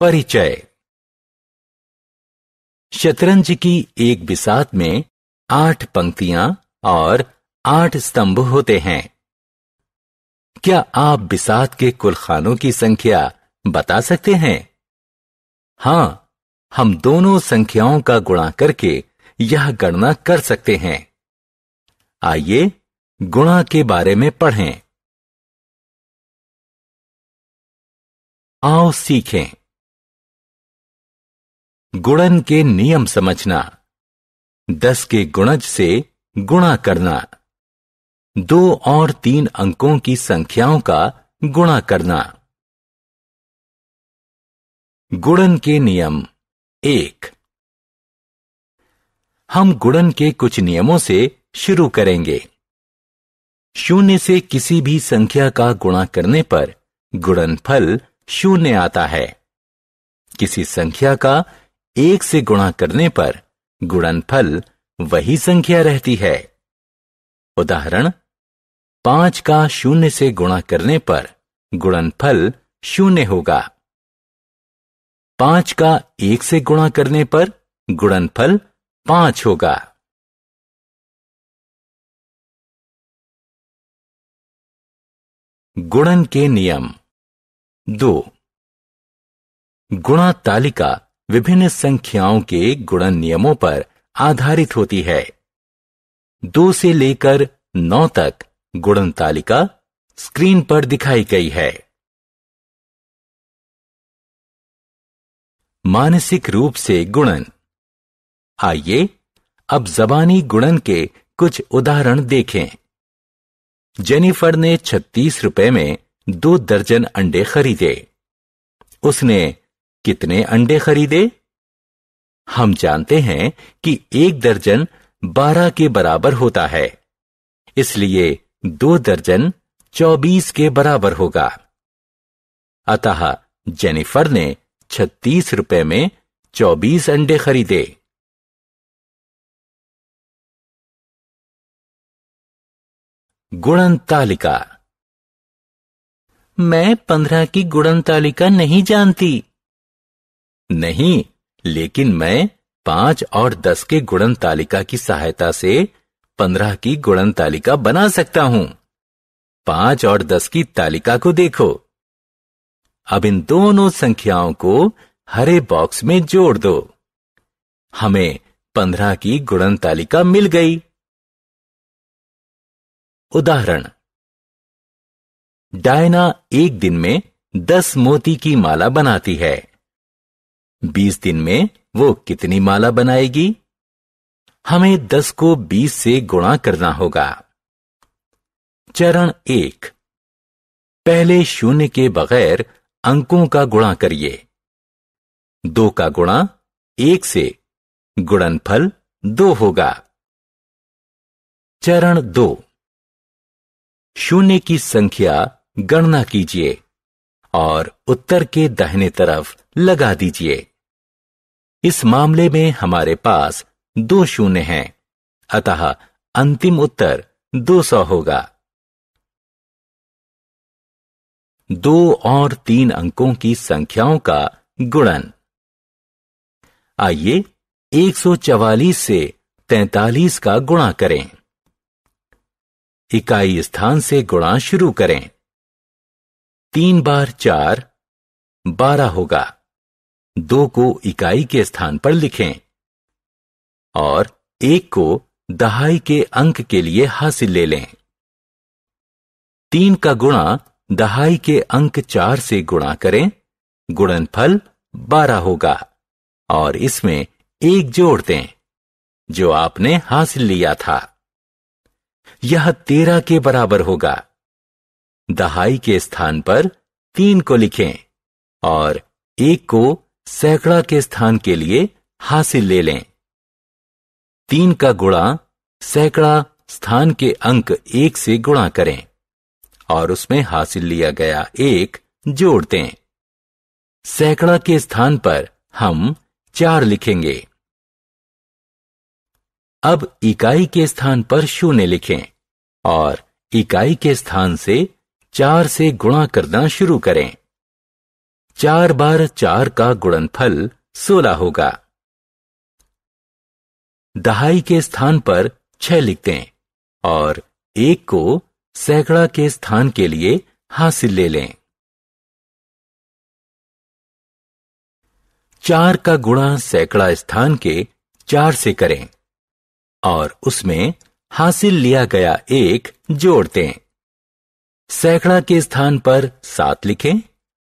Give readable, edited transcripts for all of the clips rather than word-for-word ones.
परिचय। शतरंज की एक बिसात में 8 पंक्तियां और 8 स्तंभ होते हैं। क्या आप बिसात के कुल खानों की संख्या बता सकते हैं? हां, हम दोनों संख्याओं का गुणा करके यह गणना कर सकते हैं। आइए गुणा के बारे में पढ़ें। आओ सीखें। गुणन के नियम समझना, 10 के गुणज से गुणा करना, 2 और 3 अंकों की संख्याओं का गुणा करना। गुणन के नियम 1। हम गुणन के कुछ नियमों से शुरू करेंगे। 0 से किसी भी संख्या का गुणा करने पर गुणनफल 0 आता है। किसी संख्या का 1 से गुणा करने पर गुणनफल वही संख्या रहती है। उदाहरण, 5 का 0 से गुणा करने पर गुणनफल 0 होगा। 5 का 1 से गुणा करने पर गुणनफल 5 होगा। गुणन के नियम 2। गुणा तालिका विभिन्न संख्याओं के गुणन नियमों पर आधारित होती है। 2 से लेकर 9 तक गुणन तालिका स्क्रीन पर दिखाई गई है। मानसिक रूप से गुणन। आइए अब ज़बानी गुणन के कुछ उदाहरण देखें। जेनिफर ने 36 रुपए में 2 दर्जन अंडे खरीदे। उसने कितने अंडे खरीदे? हम जानते हैं कि 1 दर्जन 12 के बराबर होता है, इसलिए 2 दर्जन 24 के बराबर होगा। अतः जेनिफर ने 36 रुपए में 24 अंडे खरीदे। गुणन तालिका। मैं 15 की गुणन तालिका नहीं जानती। नहीं, लेकिन मैं 5 और 10 के गुणन तालिका की सहायता से 15 की गुणन तालिका बना सकता हूं। 5 और 10 की तालिका को देखो। अब इन दोनों संख्याओं को हरे बॉक्स में जोड़ दो। हमें 15 की गुणन तालिका मिल गई। उदाहरण, डायना एक दिन में 10 मोती की माला बनाती है। 20 दिन में वो कितनी माला बनाएगी? हमें 10 को 20 से गुणा करना होगा। चरण 1। पहले 0 के बगैर अंकों का गुणा करिए। 2 का गुणा 1 से, गुणनफल 2 होगा। चरण 2। 0 की संख्या गणना कीजिए और उत्तर के दाहिने तरफ लगा दीजिए। इस मामले में हमारे पास 2 0 हैं, अतः अंतिम उत्तर 200 होगा। 2 और 3 अंकों की संख्याओं का गुणन। आइए 144 से 43 का गुणा करें। इकाई स्थान से गुणा शुरू करें। 3 बार 4 12 होगा। 2 को इकाई के स्थान पर लिखें और 1 को दहाई के अंक के लिए हासिल ले लें। 3 का गुणा दहाई के अंक 4 से गुणा करें। गुणनफल 12 होगा और इसमें 1 जोड़ दें जो आपने हासिल लिया था। यह 13 के बराबर होगा। दहाई के स्थान पर 3 को लिखें और 1 को सैकड़ा के स्थान के लिए हासिल ले लें। 3 का गुणा सैकड़ा स्थान के अंक 1 से गुणा करें और उसमें हासिल लिया गया 1 जोड़ दें। सैकड़ा के स्थान पर हम 4 लिखेंगे। अब इकाई के स्थान पर 0 लिखें और इकाई के स्थान से 4 से गुणा करना शुरू करें। 4 बार 4 का गुणनफल 16 होगा। दहाई के स्थान पर 6 लिख दें और 1 को सैकड़ा के स्थान के लिए हासिल ले लें। 4 का गुणा सैकड़ा स्थान के 4 से करें और उसमें हासिल लिया गया 1 जोड़ दें। सैकड़ा के स्थान पर 7 लिखें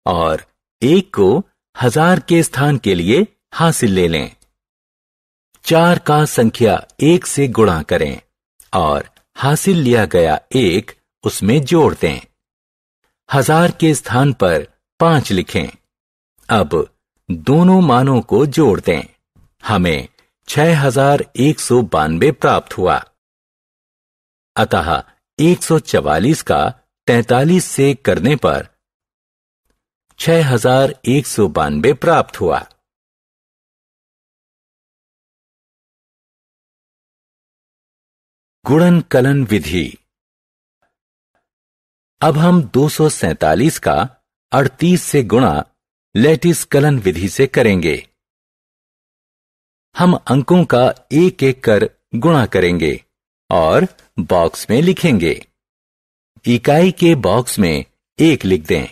और 1 को 1000 के स्थान के लिए हासिल ले लें। 4 का संख्या 1 से गुणा करें और हासिल लिया गया 1 उसमें जोड़ दें। 1000 के स्थान पर 5 लिखें। अब दोनों मानों को जोड़ दें। हमें 6192 प्राप्त हुआ। अतः 144 का 43 से करने पर 6192 प्राप्त हुआ। गुणन कलन विधि। अब हम 247 का 38 से गुणा लैटिस कलन विधि से करेंगे। हम अंकों का एक एक कर गुणा करेंगे और बॉक्स में लिखेंगे। इकाई के बॉक्स में 1 लिख दें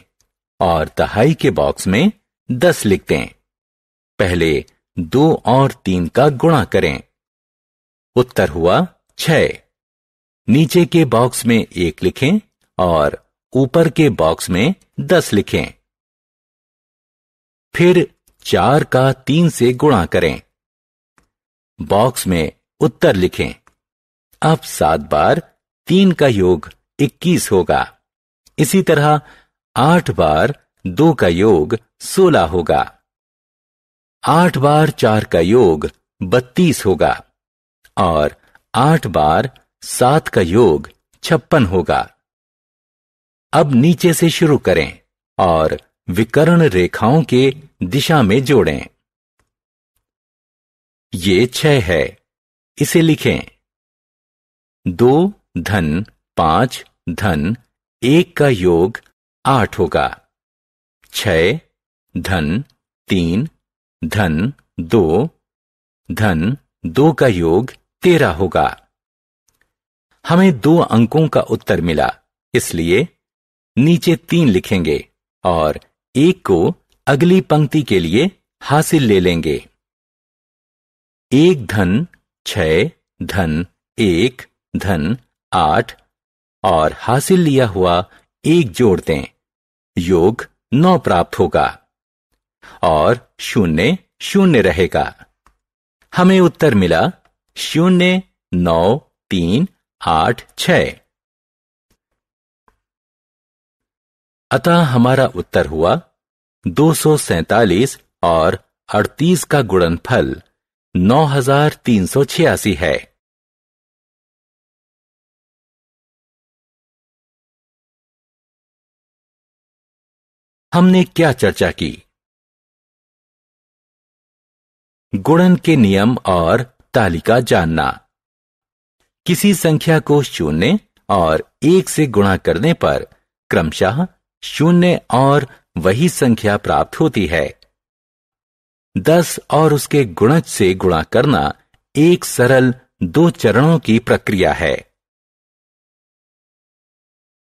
और दहाई के बॉक्स में 10 लिख दें। पहले 2 और 3 का गुणा करें। उत्तर हुआ 6। नीचे के बॉक्स में 1 लिखें और ऊपर के बॉक्स में 10 लिखें। फिर 4 का 3 से गुणा करें। बॉक्स में उत्तर लिखें। अब 7 बार 3 का योग 21 होगा। इसी तरह 8 बार 2 का योग 16 होगा। 8 बार 4 का योग 32 होगा और 8 बार 7 का योग 56 होगा। अब नीचे से शुरू करें और विकर्ण रेखाओं के दिशा में जोड़ें। ये 6 है, इसे लिखें। 2 धन 5 धन 1 का योग 8 होगा। 6 धन 3 धन 2 धन 2 का योग 13 होगा। हमें 2 अंकों का उत्तर मिला, इसलिए नीचे 3 लिखेंगे और 1 को अगली पंक्ति के लिए हासिल ले लेंगे। 1 धन 6 धन 1 धन 8 और हासिल लिया हुआ 1 जोड़ दें। योग 9 प्राप्त होगा और 0 0 रहेगा। हमें उत्तर मिला 0 9 3 8 6। अतः हमारा उत्तर हुआ 247 और 38 का गुणनफल 9386 है। हमने क्या चर्चा की? गुणन के नियम और तालिका जानना। किसी संख्या को 0 और 1 से गुणा करने पर क्रमशः 0 और वही संख्या प्राप्त होती है। 10 और उसके गुणज से गुणा करना एक सरल 2 चरणों की प्रक्रिया है।